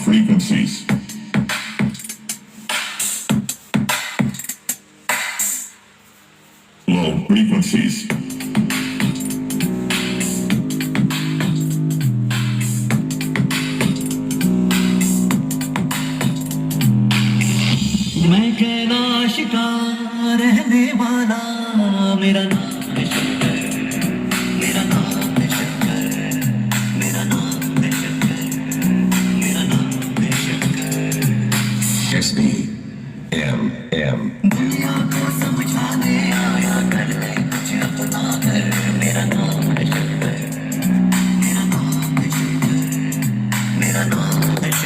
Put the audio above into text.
frequencies. Low frequencies. मैं कहना शिकार रहने वाला मेरा नाम है शंकर मेरा नाम है शंकर मेरा नाम है शंकर मेरा नाम है शंकर S-E-M-M. दुनिया को समझाने